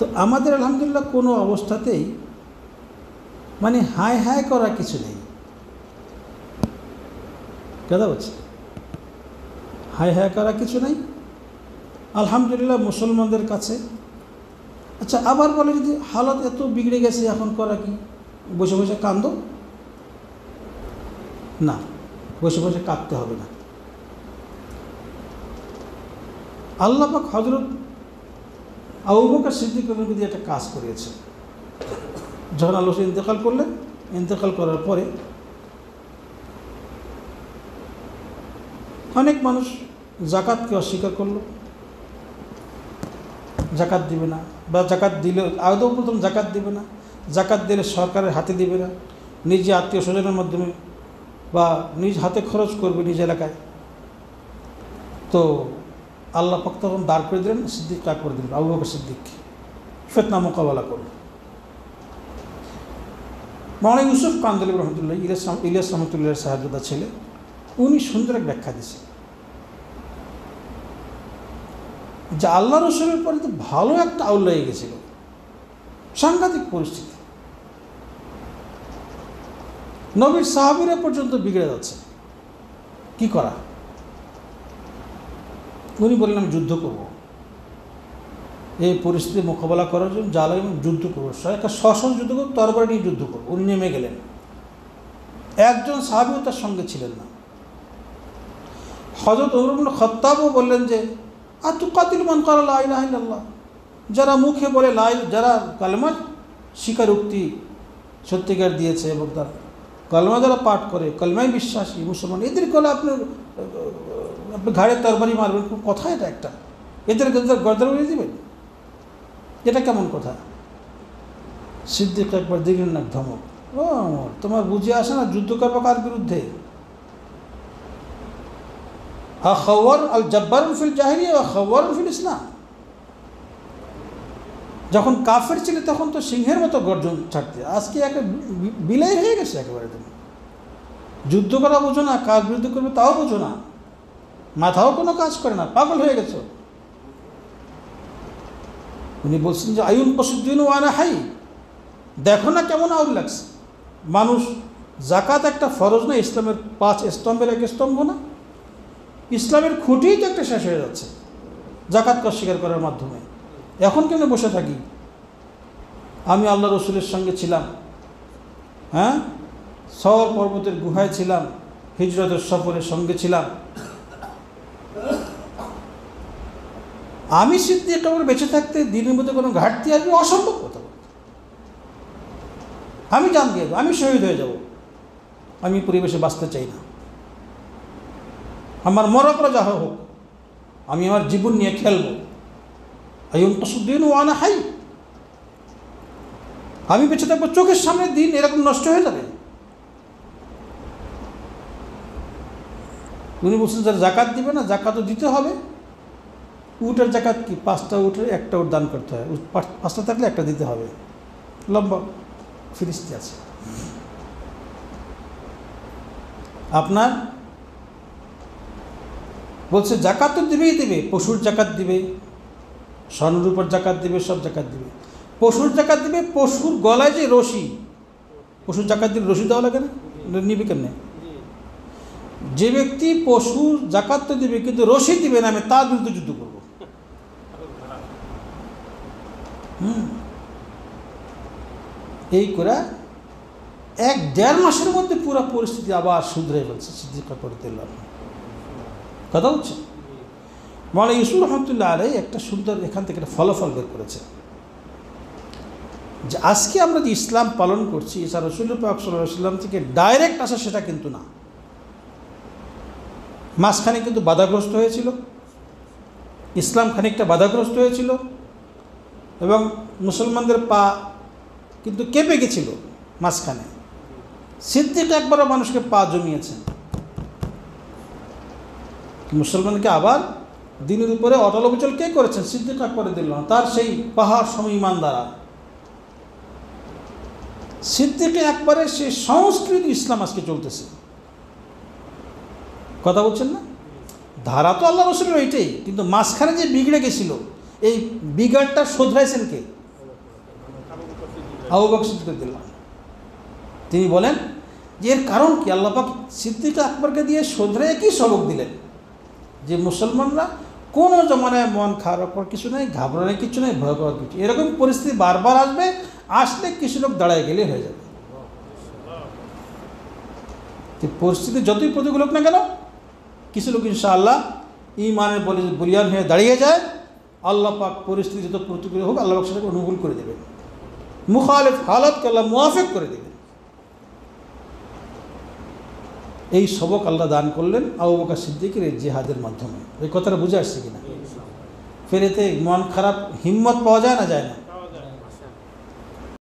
তো আমাদের আলহামদুলিল্লাহ কোনো অবস্থাতেই মানে হাই হাই করা কিছু নেই। কথা বলছে, হাই হাই করা কিছু নেই আলহামদুলিল্লাহ মুসলমানদের কাছে। আচ্ছা, আবার বলে যদি হালত এত বিগড়ে গেছে এখন করা কি, বসে বসে কান্দো? না, বসে বসে কাঁদতে হবে না। আল্লাহ পাক হযরত আবু বকর সিদ্দিক রাদিয়াল্লাহু একটা কাজ করিয়েছে। যখন আল্লাহ ইন্তেকাল করলেন, ইন্তেকাল করার পরে অনেক মানুষ জাকাতকে অস্বীকার করলো, জাকাত দিবে না, বা জাকাত দিলে আদৌ প্রথম জাকাত দিবে না, জাকাত দিলে সরকারের হাতে দিবে না, নিজে আত্মীয় স্বজনের মাধ্যমে বা নিজ হাতে খরচ করবে নিজ এলাকায়। তো আল্লাহ পাক তখন দাঁড় করে দিলেন সিদ্দিক আকবর দিলেন, আবু বকর সিদ্দিক ফিতনা মোকাবেলা করল। মাওলানা ইউসুফ কান্দলী রহমতুল্লাহ, ইলিয়াস রহমতুল্লাহ সাহেবজাদা ছেলে, উনি সুন্দর এক ব্যাখ্যা দিয়েছেন যে আল্লাহ রসুলের পরে তো ভালো একটা আউল লেগে গেছিল, সাংঘাতিক পরিস্থিতি, নবীর সাহাবীরা পর্যন্ত বিগড়ে যাচ্ছে, কি করা? উনি বললেন আমি যুদ্ধ করব, এই পরিস্থিতি মোকাবেলা করার জন্য যা লাগে আমি যুদ্ধ করবো, একটা সশস্ত্র যুদ্ধ করবো, তরবারি নিয়ে যুদ্ধ করবো। উনি নেমে গেলেন, একজন সাহাবীও তার সঙ্গে ছিলেন না। হযরত ওমর ইবনে খাত্তাবও বললেন যে আতুকাতিল মান ক্বালা লা ইলাহা ইল্লাল্লাহ, যারা মুখে বলে যারা কালেমার স্বীকারোক্তি সত্যিকার দিয়েছে এবং তার কলমা যারা পাঠ করে, কলমায় বিশ্বাসী মুসলমান, এদের কলে আপনি ঘাড়ে তরবারি মারবেন, কথা এটা একটা, এদের গর্দান উড়িয়ে দেবেন, এটা কেমন কথা? সিদ্দিক একবার দিলেন না ধমক, ও তোমার বুঝে আসে না যুদ্ধ করবো কার বিরুদ্ধে? খাওয়ার আল জব্বারুন ফিল জাহিলিয়া ওয়া খাওয়ারুন ফিল ইসলাম। যখন কাফের ছিল তখন তো সিংহের মতো গর্জন ছাড়তে, আজকে একে বিলাই হয়ে গেছে একেবারে। তুমি যুদ্ধ করা বোঝো না, কার বিরুদ্ধে করবে তাও বোঝো না, মাথাও কোনো কাজ করে না, পাগল হয়ে গেছো। উনি বলছেন যে আয়ুন কসুদ্দিন ওয়ানা হাই, দেখো না কেমন আউল লাগছে। মানুষ জাকাত একটা ফরজ না, ইসলামের 5 স্তম্ভের এক স্তম্ভ না, ইসলামের খুঁটিই তো একটা শেষ হয়ে যাচ্ছে জাকাতকে অস্বীকার করার মাধ্যমে। এখন কেন বসে থাকি? আমি আল্লাহ রসুলের সঙ্গে ছিলাম, হ্যাঁ, সওর পর্বতের গুহায় ছিলাম, হিজরতের সফরের সঙ্গে ছিলাম, আমি সিদ্দিক আকবর বেঁচে থাকতে দিনের মধ্যে কোনো ঘাটতি আসবে? অসম্ভব কথা। আমি জান দিয়ে দেবো, আমি শহীদ হয়ে যাব, আমি পরিবেশে বাঁচতে চাই না। আমার মরকরা যা হোক, আমি আমার জীবন নিয়ে খেলব। আয়ুন কসুদ্দিন ওয়ানা হাই, আমি বেঁচে থাকবো, চোখের সামনে দিন এরকম নষ্ট হয়ে যাবে। উনি বলছেন যারা জাকাত দিবে না, জাকাতও দিতে হবে। উটের জাকাত কি? 5টা উটের 1টা উট দান করতে হয়, 5টা থাকলে 1টা দিতে হবে। লম্বা ফিরিস্তি আছে। আপনার বলছে জাকাত তো দিবেই দিবে, পশুর জাকাত দিবে, স্বর্ণরূপার জাকাত দিবে, সব জাকাত দিবে। পশুর জাকাত দিবে, পশুর গলায় যে রশি, পশুর জাকাত দিলে রশি দেওয়া লাগে না, নিবে কেমনে? যে ব্যক্তি পশুর জাকাত তো দিবে কিন্তু রশি দিবে না, আমি তার বিরুদ্ধে যুদ্ধ করব। এই করে 1-1.5 মাসের মধ্যে পুরো পরিস্থিতি আবার শুধরে ফেলছে সিদ্দিক আকবর রাদিয়াল্লাহু আনহু। কথা হচ্ছে মাওলানা ইউসুফ রহমতুল্লাহ আলাইহি একটা সুন্দর এখান থেকে একটা ফলাফল বের করেছে যে আজকে আমরা যে ইসলাম পালন করছি, ঈসা রাসূলুল্লাহ পাক সাল্লাল্লাহু আলাইহি ওয়াসাল্লাম থেকে ডাইরেক্ট আসা সেটা কিন্তু না, মাঝখানে কিন্তু বাধাগ্রস্ত হয়েছিল, ইসলাম খানিকটা বাধাগ্রস্ত হয়েছিল এবং মুসলমানদের পা কিন্তু কেঁপে গেছিল মাঝখানে। সিদ্দিক একবারও মানুষকে পা জমিয়েছেন, মুসলমানকে আবার দিনের উপরে অটল অবিচল কে করেছেন? সিদ্দিক আকবর রাদিয়াল্লাহু আনহু, তার সেই পাহাড় সম ঈমান দ্বারা। সিদ্দিক আকবরের সেই সংস্কৃতি ইসলাম আজকে চলতেছে, কথা বলছেন না? ধারা তো আল্লাহ রসুলের ওইটাই, কিন্তু মাঝখানে যে বিগড়ে গেছিল, এই বিগাড়টা শোধরাইছেন কে? আবু বকর সিদ্দিক রাদিয়াল্লাহু আনহু। তিনি বলেন যে এর কারণ কি? আল্লাহ পাক সিদ্দিক আকবরকে দিয়ে শোধরে কি সবক দিলেন যে মুসলমানরা কোনো জমানায় মন খারাপ করার কিছু নেই, ঘাবড়ানোর কিছু নেই, ভয় করার কিছু। এরকম পরিস্থিতি বারবার আসবে, আসলে কিছু লোক দাঁড়ায় গেলে হয়ে যাবে। পরিস্থিতি যতই প্রতিকূল হোক না কেন, কিছু লোক ইনশাআল্লাহ ঈমানের বলিয়ান হয়ে দাঁড়িয়ে যায়। আল্লাহ পাক পরিস্থিতি যত প্রতিকূল হোক আল্লাহ পাক সেটাকে অনুকূল করে দেবেন, মুখালিফ হালাতকে আল্লাহ মুআফিক করে দেবেন। এই সবক আল্লাহ দান করলেন আবু বকর সিদ্দিকের এই জিহাদের মাধ্যমে। এই কথাটা বুঝে আসছে কিনা? ফের এতে মন খারাপ হিম্মত পাওয়া যায় না, যায় না?